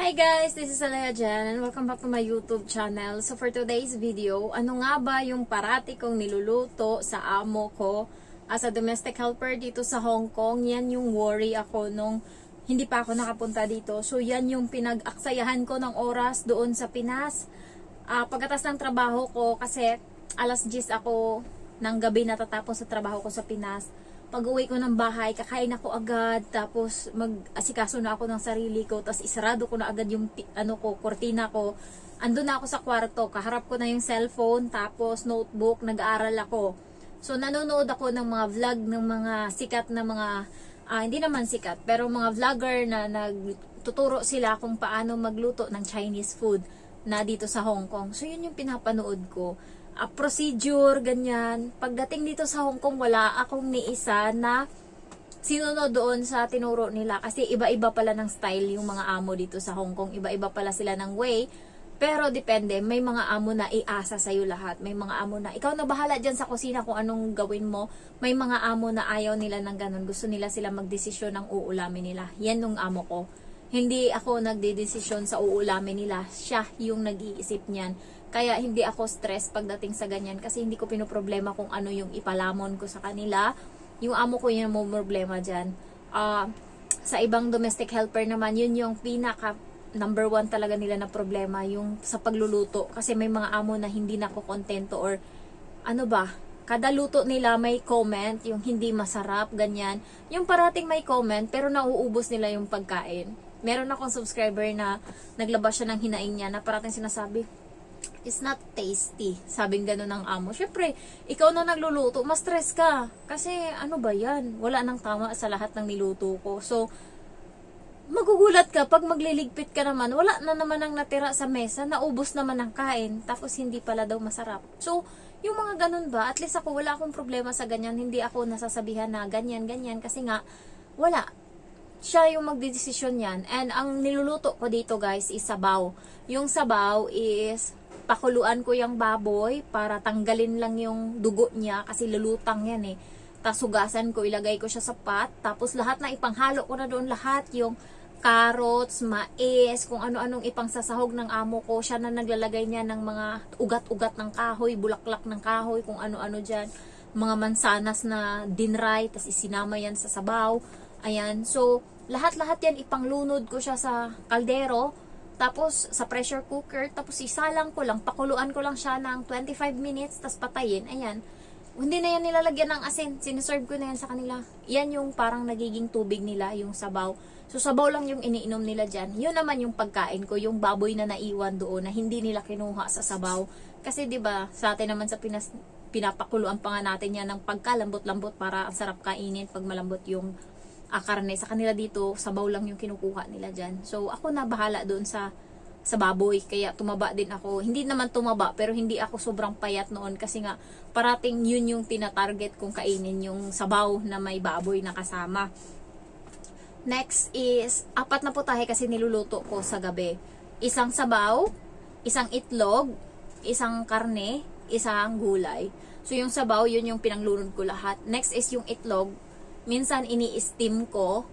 Hi guys, this is Alea Jan and welcome back to my YouTube channel. So for today's video, ano nga ba yung parati kong niluluto sa amo ko as a domestic helper dito sa Hong Kong? Yan yung worry ako nung hindi pa ako nakapunta dito. So yan yung pinag-aksayahan ko ng oras doon sa Pinas. Pagkatas ng trabaho ko, kasi alas 10 ako ng gabi natatapos sa trabaho ko sa Pinas. Pag-uwi ko ng bahay, kakain ako agad, tapos mag-asikaso na ako ng sarili ko, tapos isarado ko na agad yung kortina ko. Ando na ako sa kwarto, kaharap ko na yung cellphone, tapos notebook, nag-aaral ako. So nanonood ako ng mga vlog ng mga sikat na mga, hindi naman sikat, pero mga vlogger na nagtuturo sila kung paano magluto ng Chinese food na dito sa Hong Kong. So yun yung pinapanood ko. Procedure, ganyan. Pagdating dito sa Hong Kong, wala akong niisa na sinunod doon sa tinuro nila. Kasi iba-iba pala ng style yung mga amo dito sa Hong Kong. Iba-iba pala sila ng way. Pero depende, may mga amo na iasa sa'yo lahat. May mga amo na, ikaw na bahala dyan sa kusina kung anong gawin mo. May mga amo na ayaw nila ng ganun. Gusto nila sila magdesisyon ng uulamin nila. Yan yung amo ko. Hindi ako nagdedesisyon sa uulamin nila. Siya yung nag-iisip niyan. Kaya hindi ako stress pagdating sa ganyan kasi hindi ko pinoproblema kung ano yung ipalamon ko sa kanila. Yung amo ko yun mo problema dyan. Sa ibang domestic helper naman, yun yung pinaka number 1 talaga nila na problema, yung sa pagluluto. Kasi may mga amo na hindi na ako kontento or ano ba, kada luto nila may comment, yung hindi masarap, ganyan. Yung parating may comment pero nauubos nila yung pagkain. Meron akong subscriber na naglabas siya ng hinaing niya na parating sinasabi, it's not tasty. Sabing gano'n ng amo. Syempre, ikaw na nagluluto, mas stress ka. Kasi, ano ba yan? Wala nang tama sa lahat ng niluto ko. So, magugulat ka pag magliligpit ka naman. Wala na naman ang natira sa mesa. Naubos naman ang kain. Tapos, hindi pala daw masarap. So, yung mga ganun ba? At least ako, wala akong problema sa ganyan. Hindi ako nasasabihan na ganyan, ganyan. Kasi nga, wala. Siya yung magdidesisyon yan. And, ang niluluto ko dito, guys, is sabaw. Yung sabaw is pakuluan ko yung baboy para tanggalin lang yung dugo niya kasi lulutang yan eh. Tapos hugasan ko, ilagay ko siya sa pot. Tapos lahat na ipanghalo ko na doon lahat. Yung carrots, mais, kung ano-anong ipangsasahog ng amo ko. Siya na naglalagay niya ng mga ugat-ugat ng kahoy, bulaklak ng kahoy, kung ano-ano dyan. Mga mansanas na dinray, tapos isinama yan sa sabaw. Ayan. So, lahat-lahat yan ipanglunod ko siya sa kaldero. Tapos, sa pressure cooker, tapos isalang ko lang, pakuluan ko lang siya ng 25 minutes, tapos patayin, ayan. Hindi na yan nilalagyan ng asin, siniserve ko na yan sa kanila. Yan yung parang nagiging tubig nila, yung sabaw. So, sabaw lang yung iniinom nila dyan. Yun naman yung pagkain ko, yung baboy na naiwan doon, na hindi nila kinuha sa sabaw. Kasi, di ba sa atin naman sa Pinas, pinapakuluan pa nga natin yan ng pagkalambot-lambot para ang sarap kainin pag malambot yung karne. Sa kanila dito, sabaw lang yung kinukuha nila dyan. So, ako na bahala doon sa baboy. Kaya tumaba din ako. Hindi naman tumaba, pero hindi ako sobrang payat noon. Kasi nga, parating yun yung tinatarget kong kainin, yung sabaw na may baboy na kasama. Next is, 4 na putahe kasi niluluto ko sa gabi. Isang sabaw, isang itlog, isang karne, isang gulay. So, yung sabaw, yun yung pinanglunod ko lahat. Next is yung itlog. Minsan ini-steam ko,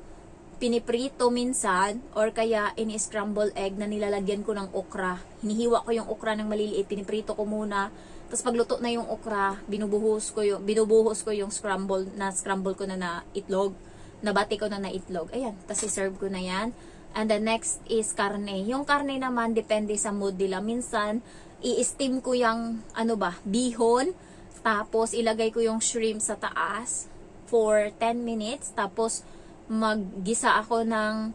piniprito minsan, or kaya ini-scramble egg na nilalagyan ko ng okra. Hinihiwa ko yung okra ng maliliit, piniprito ko muna. Tapos pagluto na yung okra, binubuhos ko yung scramble ko na itlog. Nabati ko na itlog. Ayan, tapos i-serve ko na yan. And the next is karne. Yung karne naman, depende sa mood nila. Minsan, i-steam ko yung, bihon. Tapos ilagay ko yung shrimp sa taas for 10 minutes, tapos maggisa ako ng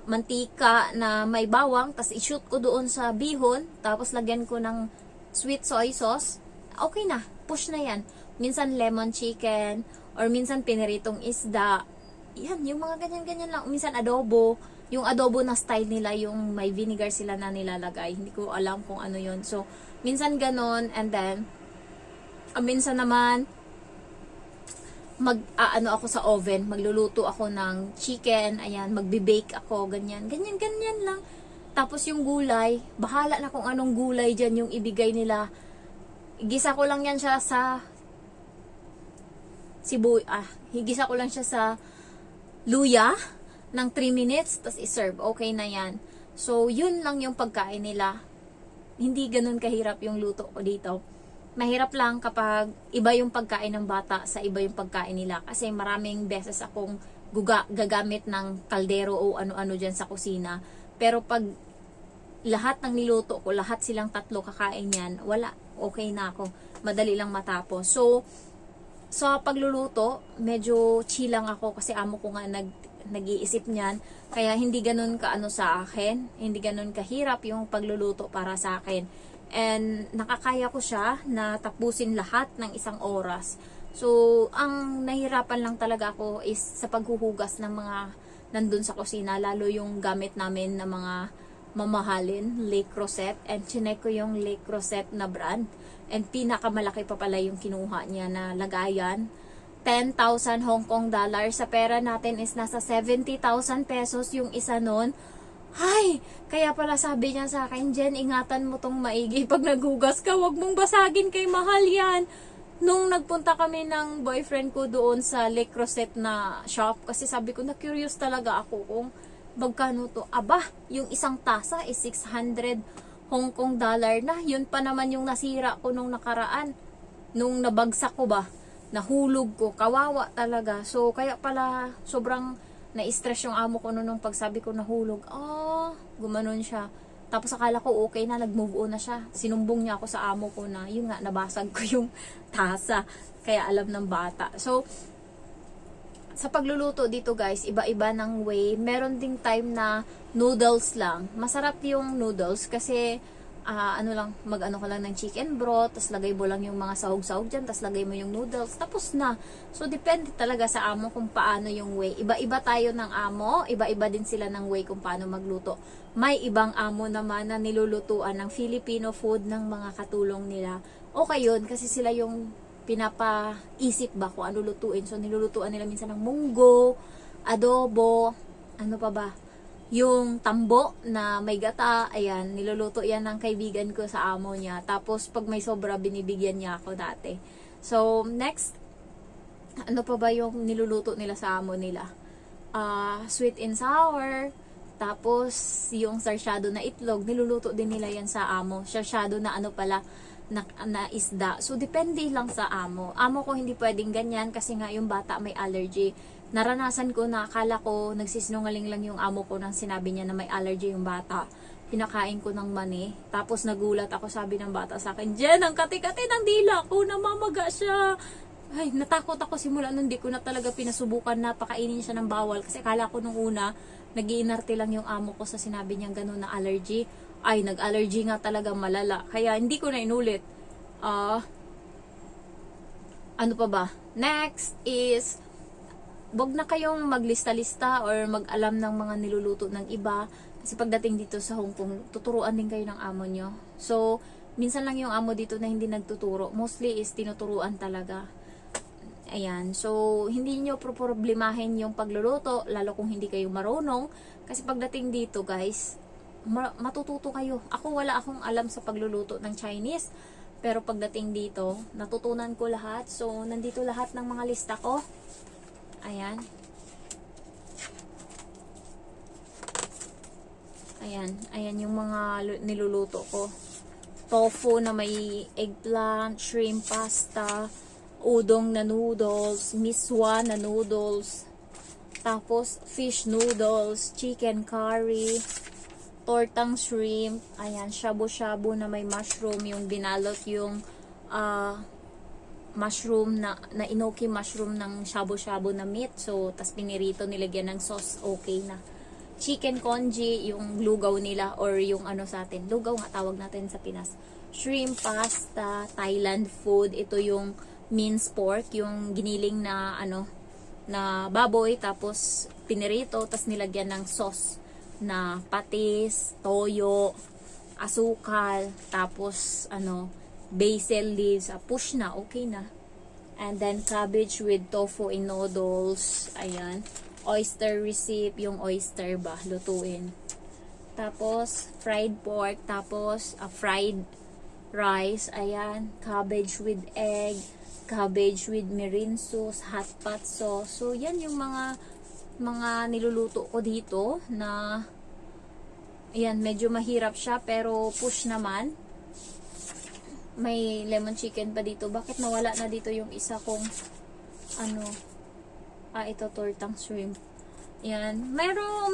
mantika na may bawang, tapos i-shoot ko doon sa bihon, tapos lagyan ko ng sweet soy sauce. Okay na, push na yan. Minsan lemon chicken, or minsan piniritong isda. Yan, yung mga ganyan-ganyan lang. Minsan adobo. Yung adobo na style nila, yung may vinegar sila na nilalagay. Hindi ko alam kung ano yun. So, minsan ganon, and then minsan naman ako sa oven, magluluto ako ng chicken, ayan, magbe-bake ako, ganyan lang. Tapos yung gulay, bahala na kung anong gulay dyan yung ibigay nila. Igisa ko lang yan siya sa higisa ko lang siya sa luya ng 3 minutes, tapos i-serve. Okay na yan. So, yun lang yung pagkain nila. Hindi ganun kahirap yung luto ko dito. Mahirap lang kapag iba yung pagkain ng bata sa iba yung pagkain nila. Kasi maraming beses akong gagamit ng kaldero o ano-ano dyan sa kusina. Pero pag lahat ng niluto ko, lahat silang tatlo kakain yan, wala, okay na ako. Madali lang matapos. So, sa pagluluto, medyo chill lang ako kasi amo ko nga nag-iisip niyan. Kaya hindi ganun kaano sa akin, hindi ganun kahirap yung pagluluto para sa akin. And nakakaya ko siya na tapusin lahat ng isang oras. So, ang nahirapan lang talaga ako is sa paghuhugas ng mga nandun sa kusina, lalo yung gamit namin na mga mamahalin, Le Creuset. And chinek ko yung Le Creuset na brand. And pinakamalaki pa pala yung kinuha niya na lagayan. 10,000 Hong Kong dollar. Sa pera natin is nasa 70,000 pesos yung isa nun. Ay, kaya pala sabi niya sa akin, Jen, ingatan mo tong maigi. Pag naghugas ka, wag mong basagin, kay mahal yan. Nung nagpunta kami ng boyfriend ko doon sa Le Creuset na shop, kasi sabi ko, na-curious talaga ako kung magkano to. Aba, yung isang tasa is 600 Hong Kong dollar na. Yun pa naman yung nasira ko nung nakaraan. Nung nabagsak ko ba, nahulog ko, kawawa talaga. So, kaya pala sobrang na-stress yung amo ko nung pagsabi ko nahulog. Gumanon siya. Tapos akala ko okay na, nag-move on na siya. Sinumbong niya ako sa amo ko na, yun nga, nabasag ko yung tasa. Kaya alam ng bata. So, sa pagluluto dito guys, iba-iba ng way. Meron ding time na noodles lang. Masarap yung noodles kasi mag-ano ka lang ng chicken broth, tapos lagay mo lang yung mga sahog-sahog dyan, tapos lagay mo yung noodles, tapos na. So, depende talaga sa amo kung paano yung way. Iba-iba tayo ng amo, iba-iba din sila ng way kung paano magluto. May ibang amo naman na nilulutuan ng Filipino food ng mga katulong nila. Okay yun, kasi sila yung pinapaisip ba kung ano lutuin. So, nilulutuan nila minsan ng munggo, adobo, ano pa ba? Yung tambo na may gata, ayan, niluluto yan ng kaibigan ko sa amo niya. Tapos, pag may sobra, binibigyan niya ako dati. So, next, ano pa ba yung niluluto nila sa amo nila? Sweet and sour. Tapos, yung sarsyado na itlog, niluluto din nila yan sa amo. Sarsyado na ano pala, na isda. So, depende lang sa amo. Amo ko hindi pwedeng ganyan kasi nga yung bata may allergy. Naranasan ko na akala ko nagsisinungaling lang yung amo ko nang sinabi niya na may allergy yung bata. Pinakain ko ng mani. Tapos nagulat ako, sabi ng bata sa akin, Jen, ang kati-kati ng dila ko, namamaga siya. Ay, natakot ako simula nun, di ko na talaga pinasubukan na pakainin siya ng bawal. Kasi akala ko nung una, nag-iinarte lang yung amo ko sa sinabi niyang ganun na allergy. Ay, nag-allergy nga talaga malala. Kaya hindi ko na inulit. Ano pa ba? Next is, wag na kayong maglista-lista or mag-alam ng mga niluluto ng iba. Kasi pagdating dito sa Hong Kong, tuturuan din kayo ng amo nyo. So, minsan lang yung amo dito na hindi nagtuturo. Mostly is tinuturuan talaga. Ayan. So, hindi nyo problemahin yung pagluluto, lalo kung hindi kayo marunong. Kasi pagdating dito, guys, matututo kayo. Ako, wala akong alam sa pagluluto ng Chinese. Pero pagdating dito, natutunan ko lahat. So, nandito lahat ng mga lista ko. Ayan. Ayan. Ayan yung mga niluluto ko. Tofu na may eggplant, shrimp pasta, udong na noodles, miswa na noodles, tapos fish noodles, chicken curry, tortang shrimp, ayan, shabu-shabu na may mushroom, yung binalot yung mushroom na inoki mushroom ng shabu-shabu na meat. So, tas pinirito, nilagyan ng sauce, okay na. Chicken congee, yung lugaw nila, or yung ano sa atin, lugaw nga tawag natin sa Pinas. Shrimp pasta, Thailand food, ito yung minced pork, yung giniling na ano, na baboy, tapos pinirito, tas nilagyan ng sauce na patis, toyo, asukal, tapos ano, basil leaves, push na, okay na. And then cabbage with tofu in noodles, ayan. Oyster receipt, yung oyster ba, lutuin. Tapos fried pork, tapos fried rice, ayan. Cabbage with egg, cabbage with mirin sauce, hot pot sauce. So, yan yung mga niluluto ko dito na Ayan, medyo mahirap siya, pero push naman. May lemon chicken pa dito. Bakit nawala na dito yung isa kong, ito, tortang shrimp. Ayan.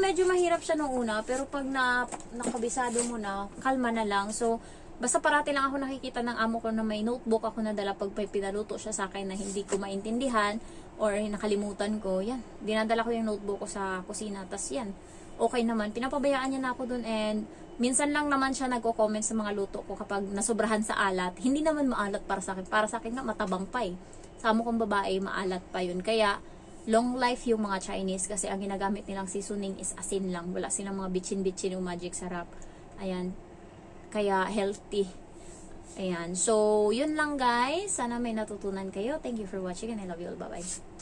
Medyo mahirap siya nung una, pero pag nakabisado mo na, kalma na lang. So, basta parati lang ako nakikita ng amo ko na may notebook ako nadala pag pinaluto siya sa akin na hindi ko maintindihan or nakalimutan ko. Yan. Dinadala ko yung notebook ko sa kusina. Tas yan. Okay naman. Pinapabayaan niya na ako dun, and minsan lang naman siya nagko-comment sa mga luto ko kapag nasobrahan sa alat. Hindi naman maalat para sa akin. Para sa akin nga matabang pa eh. Sa amo kong babae, maalat pa yun. Kaya, long life yung mga Chinese kasi ang ginagamit nilang seasoning is asin lang. Wala silang mga bitchin-bitchin yung magic sarap. Ayan. Kaya healthy. Ayan. So, yun lang guys. Sana may natutunan kayo. Thank you for watching and I love you all. Bye-bye.